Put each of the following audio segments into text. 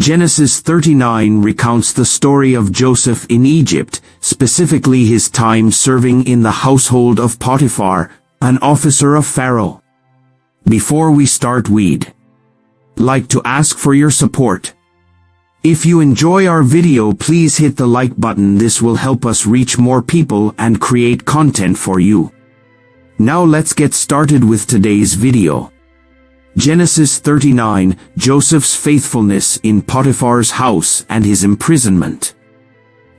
Genesis 39 recounts the story of Joseph in Egypt, specifically his time serving in the household of Potiphar, an officer of Pharaoh. Before we start, we'd like to ask for your support. If you enjoy our video, please hit the like button. This will help us reach more people and create content for you. Now let's get started with today's video. Genesis 39, Joseph's faithfulness in Potiphar's house and his imprisonment.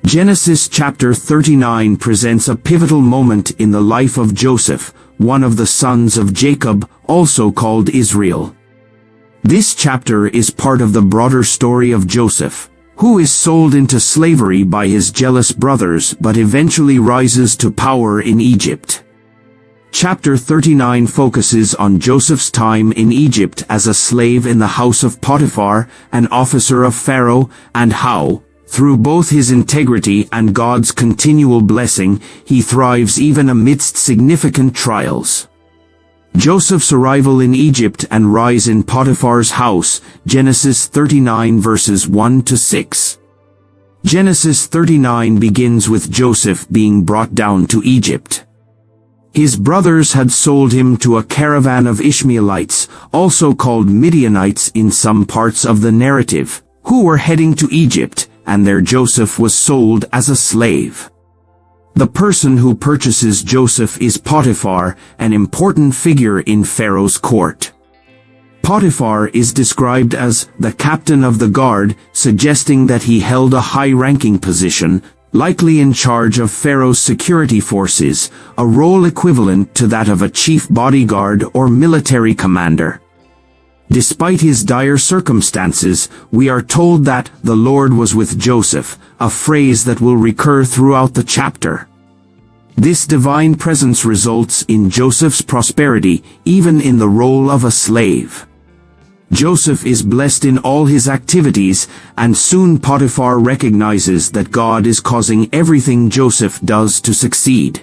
Genesis chapter 39 presents a pivotal moment in the life of Joseph, one of the sons of Jacob, also called Israel. This chapter is part of the broader story of Joseph, who is sold into slavery by his jealous brothers but eventually rises to power in Egypt. Chapter 39 focuses on Joseph's time in Egypt as a slave in the house of Potiphar, an officer of Pharaoh, and how, through both his integrity and God's continual blessing, he thrives even amidst significant trials. Joseph's arrival in Egypt and rise in Potiphar's house, Genesis 39 verses 1 to 6. Genesis 39 begins with Joseph being brought down to Egypt. His brothers had sold him to a caravan of Ishmaelites, also called Midianites in some parts of the narrative, who were heading to Egypt, and there Joseph was sold as a slave. The person who purchases Joseph is Potiphar, an important figure in Pharaoh's court. Potiphar is described as the captain of the guard, suggesting that he held a high-ranking position, likely in charge of Pharaoh's security forces, a role equivalent to that of a chief bodyguard or military commander. Despite his dire circumstances, we are told that the Lord was with Joseph, a phrase that will recur throughout the chapter. This divine presence results in Joseph's prosperity, even in the role of a slave. Joseph is blessed in all his activities, and soon Potiphar recognizes that God is causing everything Joseph does to succeed.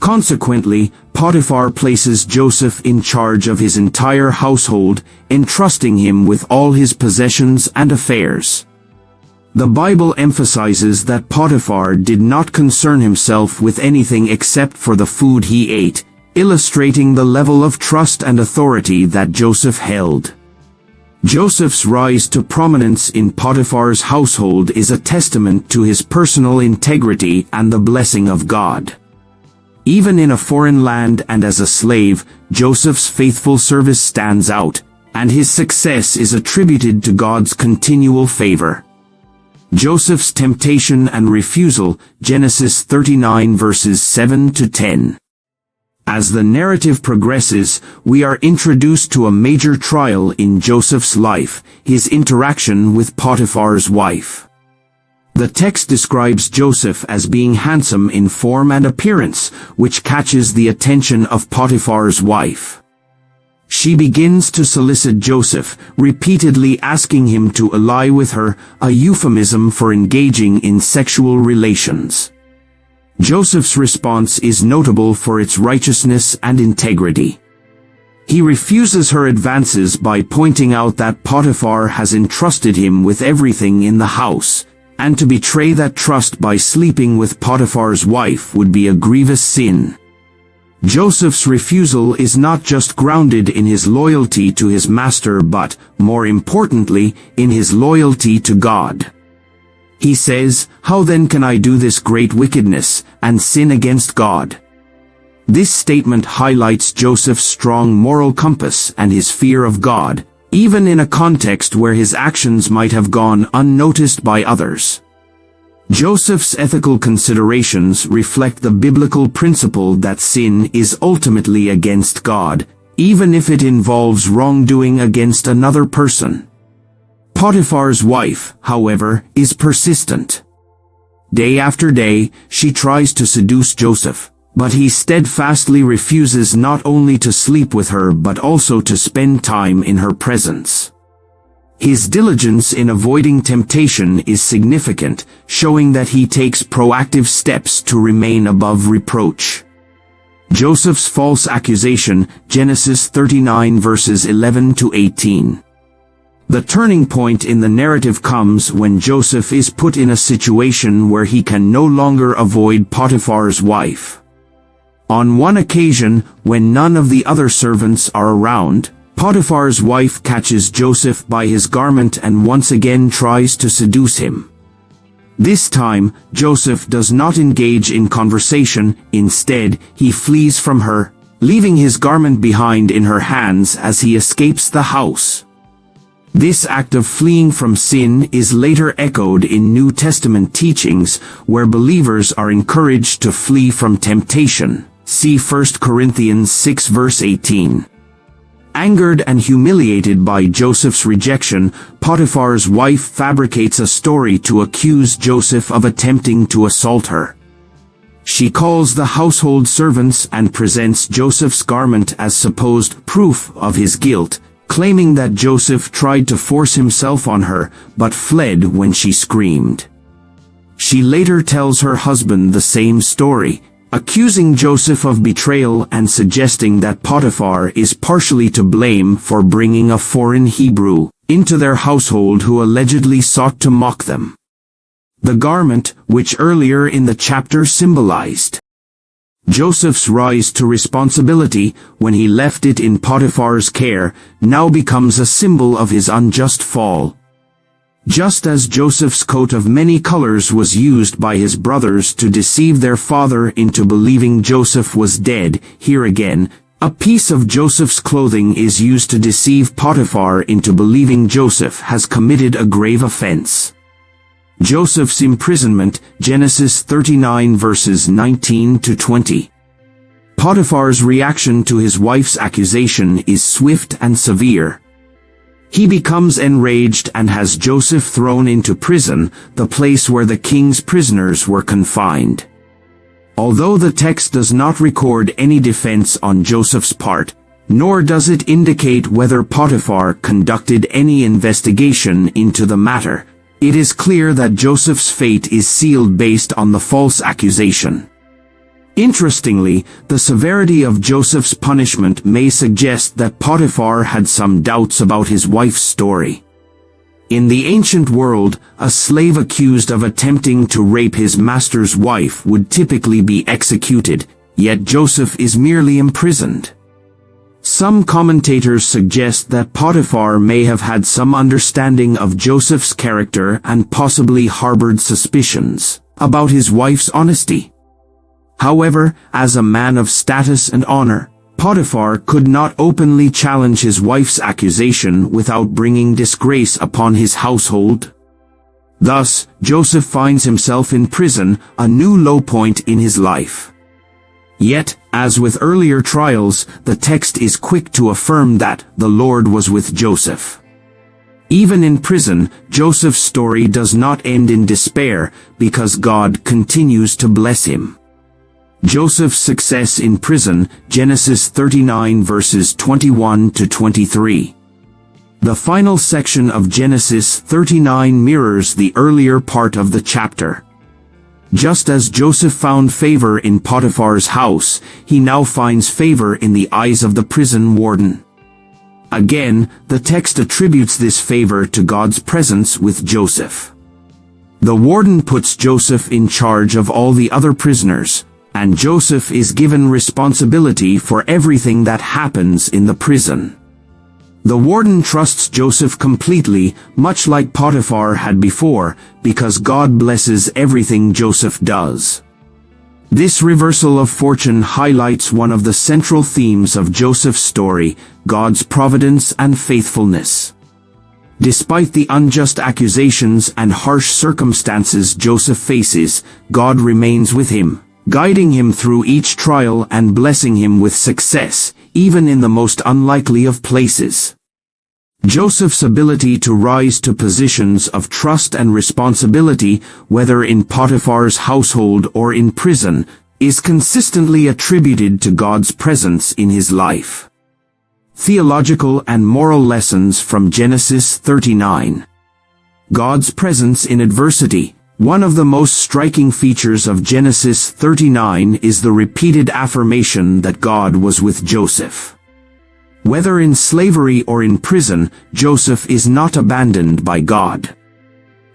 Consequently, Potiphar places Joseph in charge of his entire household, entrusting him with all his possessions and affairs. The Bible emphasizes that Potiphar did not concern himself with anything except for the food he ate, illustrating the level of trust and authority that Joseph held. Joseph's rise to prominence in Potiphar's household is a testament to his personal integrity and the blessing of God. Even in a foreign land and as a slave, Joseph's faithful service stands out, and his success is attributed to God's continual favor. Joseph's temptation and refusal, Genesis 39 verses 7 to 10. As the narrative progresses, we are introduced to a major trial in Joseph's life, his interaction with Potiphar's wife. The text describes Joseph as being handsome in form and appearance, which catches the attention of Potiphar's wife. She begins to solicit Joseph, repeatedly asking him to ally with her, a euphemism for engaging in sexual relations. Joseph's response is notable for its righteousness and integrity. He refuses her advances by pointing out that Potiphar has entrusted him with everything in the house, and to betray that trust by sleeping with Potiphar's wife would be a grievous sin. Joseph's refusal is not just grounded in his loyalty to his master but, more importantly, in his loyalty to God. He says, "How then can I do this great wickedness, and sin against God?" This statement highlights Joseph's strong moral compass and his fear of God, even in a context where his actions might have gone unnoticed by others. Joseph's ethical considerations reflect the biblical principle that sin is ultimately against God, even if it involves wrongdoing against another person. Potiphar's wife, however, is persistent. Day after day, she tries to seduce Joseph, but he steadfastly refuses not only to sleep with her but also to spend time in her presence. His diligence in avoiding temptation is significant, showing that he takes proactive steps to remain above reproach. Joseph's false accusation, Genesis 39 verses 11 to 18. The turning point in the narrative comes when Joseph is put in a situation where he can no longer avoid Potiphar's wife. On one occasion, when none of the other servants are around, Potiphar's wife catches Joseph by his garment and once again tries to seduce him. This time, Joseph does not engage in conversation. Instead, he flees from her, leaving his garment behind in her hands as he escapes the house. This act of fleeing from sin is later echoed in New Testament teachings, where believers are encouraged to flee from temptation. See 1 Corinthians 6 verse 18. Angered and humiliated by Joseph's rejection, Potiphar's wife fabricates a story to accuse Joseph of attempting to assault her. She calls the household servants and presents Joseph's garment as supposed proof of his guilt, claiming that Joseph tried to force himself on her, but fled when she screamed. She later tells her husband the same story, accusing Joseph of betrayal and suggesting that Potiphar is partially to blame for bringing a foreign Hebrew into their household who allegedly sought to mock them. The garment, which earlier in the chapter symbolized Joseph's rise to responsibility when he left it in Potiphar's care, now becomes a symbol of his unjust fall. Just as Joseph's coat of many colors was used by his brothers to deceive their father into believing Joseph was dead, here again, a piece of Joseph's clothing is used to deceive Potiphar into believing Joseph has committed a grave offense. Joseph's imprisonment, Genesis 39 verses 19 to 20. Potiphar's reaction to his wife's accusation is swift and severe. He becomes enraged and has Joseph thrown into prison, the place where the king's prisoners were confined. Although the text does not record any defense on Joseph's part, nor does it indicate whether Potiphar conducted any investigation into the matter, it is clear that Joseph's fate is sealed based on the false accusation. Interestingly, the severity of Joseph's punishment may suggest that Potiphar had some doubts about his wife's story. In the ancient world, a slave accused of attempting to rape his master's wife would typically be executed, yet Joseph is merely imprisoned. Some commentators suggest that Potiphar may have had some understanding of Joseph's character and possibly harbored suspicions about his wife's honesty. However, as a man of status and honor, Potiphar could not openly challenge his wife's accusation without bringing disgrace upon his household. Thus, Joseph finds himself in prison, a new low point in his life. Yet, as with earlier trials, the text is quick to affirm that the Lord was with Joseph. Even in prison, Joseph's story does not end in despair, because God continues to bless him. Joseph's success in prison, Genesis 39 verses 21 to 23. The final section of Genesis 39 mirrors the earlier part of the chapter. Just as Joseph found favor in Potiphar's house, he now finds favor in the eyes of the prison warden. Again, the text attributes this favor to God's presence with Joseph. The warden puts Joseph in charge of all the other prisoners, and Joseph is given responsibility for everything that happens in the prison. The warden trusts Joseph completely, much like Potiphar had before, because God blesses everything Joseph does. This reversal of fortune highlights one of the central themes of Joseph's story, God's providence and faithfulness. Despite the unjust accusations and harsh circumstances Joseph faces, God remains with him, guiding him through each trial and blessing him with success, even in the most unlikely of places. Joseph's ability to rise to positions of trust and responsibility, whether in Potiphar's household or in prison, is consistently attributed to God's presence in his life. Theological and moral lessons from Genesis 39. God's presence in adversity. One of the most striking features of Genesis 39 is the repeated affirmation that God was with Joseph. Whether in slavery or in prison, Joseph is not abandoned by God.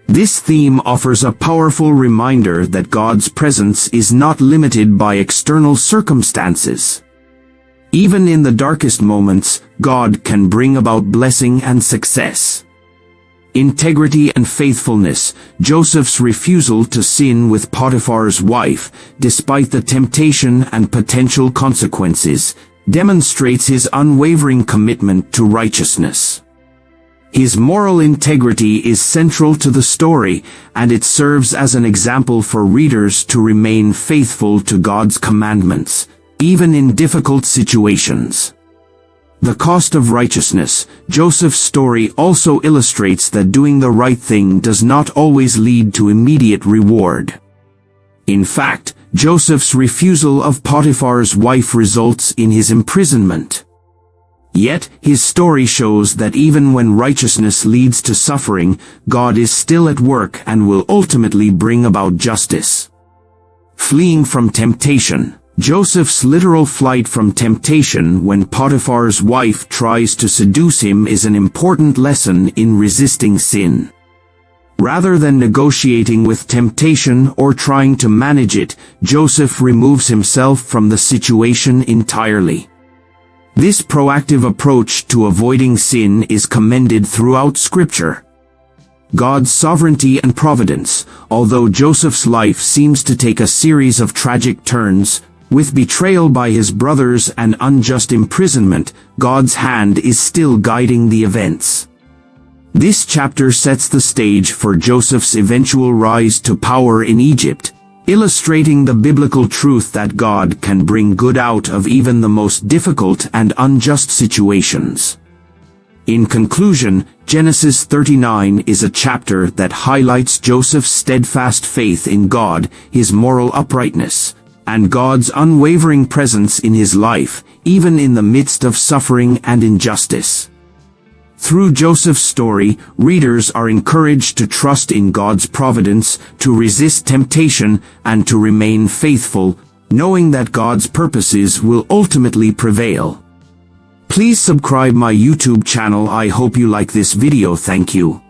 This theme offers a powerful reminder that God's presence is not limited by external circumstances. Even in the darkest moments, God can bring about blessing and success. Integrity and faithfulness. Joseph's refusal to sin with Potiphar's wife, despite the temptation and potential consequences, demonstrates his unwavering commitment to righteousness. His moral integrity is central to the story, and it serves as an example for readers to remain faithful to God's commandments, even in difficult situations. The cost of righteousness. Joseph's story also illustrates that doing the right thing does not always lead to immediate reward. In fact, Joseph's refusal of Potiphar's wife results in his imprisonment. Yet, his story shows that even when righteousness leads to suffering, God is still at work and will ultimately bring about justice. Fleeing from temptation. Joseph's literal flight from temptation when Potiphar's wife tries to seduce him is an important lesson in resisting sin. Rather than negotiating with temptation or trying to manage it, Joseph removes himself from the situation entirely. This proactive approach to avoiding sin is commended throughout Scripture. God's sovereignty and providence. Although Joseph's life seems to take a series of tragic turns, with betrayal by his brothers and unjust imprisonment, God's hand is still guiding the events. This chapter sets the stage for Joseph's eventual rise to power in Egypt, illustrating the biblical truth that God can bring good out of even the most difficult and unjust situations. In conclusion, Genesis 39 is a chapter that highlights Joseph's steadfast faith in God, his moral uprightness, and God's unwavering presence in his life, even in the midst of suffering and injustice. Through Joseph's story, readers are encouraged to trust in God's providence, to resist temptation, and to remain faithful, knowing that God's purposes will ultimately prevail. Please subscribe my YouTube channel. I hope you like this video. Thank you.